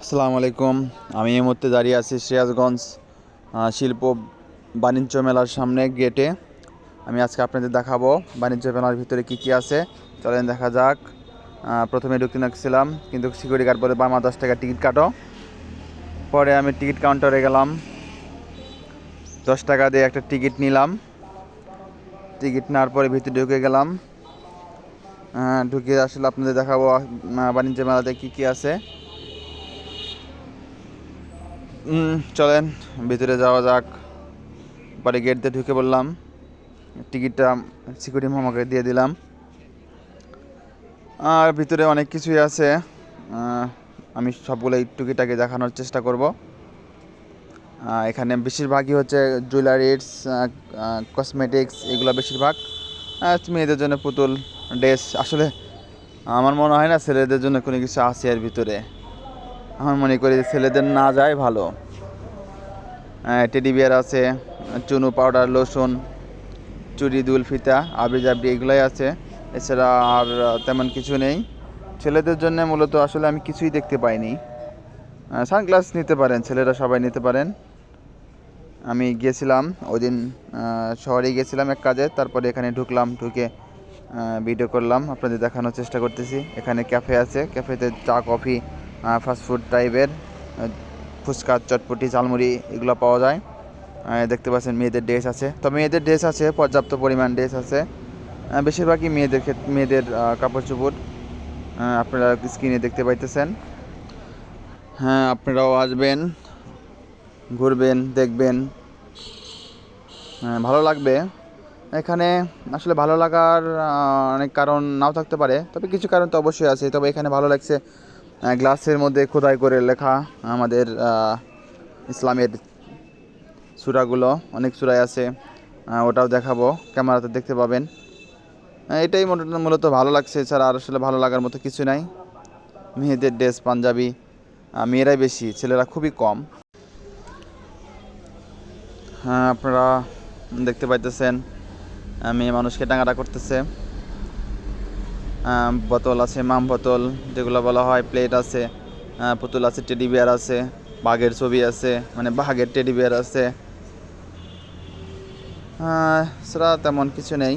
আসসালামু আলাইকুম। আমি এই মুহূর্তে দাঁড়িয়ে আছি সিরাজগঞ্জ শিল্প বাণিজ্য মেলার সামনে গেটে। আমি আজকে আপনাদের দেখাবো বাণিজ্য মেলার ভিতরে কি কি আছে। চলেন দেখা যাক। প্রথমে ঢুকতে নাকছিলাম, কিন্তু সিকিউরিটি গার্ড বলে বামা 10 টাকা টিকিট কাটো। পরে আমি টিকিট কাউন্টারে গেলাম, 10 টাকা দিয়ে একটা টিকিট নিলাম। টিকিট নেওয়ার পরে ভিতরে ঢুকে গেলাম। ঢুকে আসলে আপনাদের দেখাবো বাণিজ্য মেলাতে কি কি আছে। চলেন ভিতরে যাওয়া যাক। পরে গেট দিয়ে ঢুকে পড়লাম, টিকিটটা সিকিউরিটি মামাকে দিয়ে দিলাম। আর ভিতরে অনেক কিছুই আছে, আমি সবগুলোই টুকিটাকে দেখানোর চেষ্টা করব। এখানে বেশিরভাগই হচ্ছে জুয়েলারিস, কসমেটিক্স, এগুলো বেশিরভাগ। মেয়েদের জন্য পুতুল, ড্রেস। আসলে আমার মনে হয় না ছেলেদের জন্য কোনো কিছু আছে এর ভিতরে। আমার মনে করি ছেলেদের না যায় ভালো। টেডি বিয়ার আছে, চুনু পাউডার, লোশন, চুড়ি, দুল, ফিতা, আবরি জাবরি, এগুলোই আছে। এছাড়া আর তেমন কিছু নেই ছেলেদের জন্য। মূলত আসলে আমি কিছুই দেখতে পাইনি। সানগ্লাস নিতে পারেন, ছেলেরা সবাই নিতে পারেন। আমি গিয়েছিলাম ওই দিন, শহরে গিয়েছিলাম এক কাজে, তারপরে এখানে ঢুকলাম, ঢুকে ভিডিও করলাম, আপনাদের দেখানোর চেষ্টা করতেছি। এখানে ক্যাফে আছে, ক্যাফেতে চা, কফি, ফাস্টফুড টাইপের, ফুচকা, চটপটি, ঝালমুড়ি এগুলো পাওয়া যায়। দেখতে পাচ্ছেন মেয়েদের ড্রেস আছে, তো মেয়েদের ড্রেস আছে, পর্যাপ্ত পরিমাণ ড্রেস আছে। বেশিরভাগই মেয়েদের কাপড় চোপড় আপনারা স্ক্রিনে দেখতে পাইতেছেন। হ্যাঁ, আপনারাও আসবেন, ঘুরবেন, দেখবেন, ভালো লাগবে। এখানে আসলে ভালো লাগার অনেক কারণ নাও থাকতে পারে, তবে কিছু কারণ তো অবশ্যই আছে। তবে এখানে ভালো লাগছে গ্লাসের মধ্যে খোদাই করে লেখা আমাদের ইসলামের সূরাগুলো, অনেক সূরাই আছে। ওটাও দেখাবো, ক্যামেরাতে দেখতে পাবেন। এটাই মূলত ভালো লাগছে, এছাড়া আর আসলে ভালো লাগার মতো কিছু নাই। মেয়েদের ড্রেস, পাঞ্জাবি, মেয়েরাই বেশি, ছেলেরা খুবই কম। হ্যাঁ, আপনারা দেখতে পাইতেছেন মেয়ে মানুষকে টাঙাটা করতেছে। বোতল আছে, মাম বোতল যেগুলো বলা হয়, প্লেট আছে, পুতুল আছে, টেডি বিয়ার আছে, বাঘের ছবি আছে, মানে বাঘের টেডি বিয়ার আছে। সেটা তেমন কিছু নেই।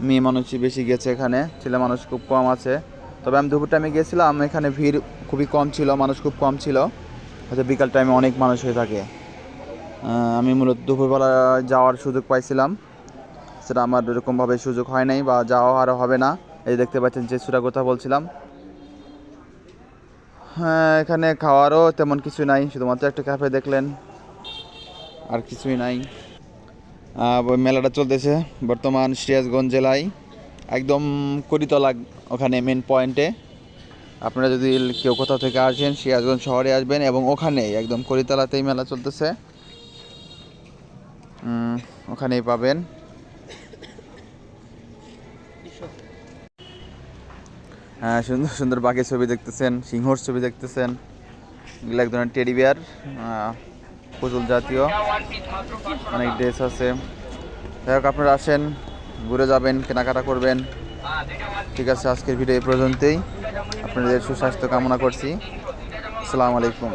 মেয়ে মানুষই বেশি গেছে এখানে, ছেলে মানুষ খুব কম আছে। তবে আমি দুপুর টাইমে গিয়েছিলাম, এখানে ভিড় খুবই কম ছিল, মানুষ খুব কম ছিল। হয়তো বিকাল টাইমে অনেক মানুষ হয়ে থাকে। আমি মূলত দুপুরবেলা যাওয়ার সুযোগ পাইছিলাম, সেটা আমার এরকমভাবে সুযোগ হয় নাই, বা যাওয়া আরও হবে না। এই দেখতে পাচ্ছেন যে সূরার কথা বলছিলাম। হ্যাঁ, এখানে খাওয়ারও তেমন কিছু নাই, শুধুমাত্র একটা ক্যাফে দেখলেন, আর কিছুই নাই। মেলাটা চলতেছে বর্তমান সিরাজগঞ্জ জেলায়, একদম করিতলা, ওখানে মেন পয়েন্টে। আপনারা যদি কেউ কোথাও থেকে আসেন, সিরাজগঞ্জ শহরে আসবেন, এবং ওখানেই একদম করিতলাতেই মেলা চলতেছে, ওখানেই পাবেন। হ্যাঁ, সুন্দর সুন্দর বাঘের ছবি দেখতেছেন, সিংহর ছবি দেখতেছেন। এগুলো এক ধরনের টেডি বিয়ার, পুতুল জাতীয়, অনেক ড্রেস আছে। যাই হোক, আপনারা আসেন, ঘুরে যাবেন, কেনাকাটা করবেন। ঠিক আছে, আজকের ভিডিও এই পর্যন্তই। আপনাদের সুস্বাস্থ্য কামনা করছি। আসসালামু আলাইকুম।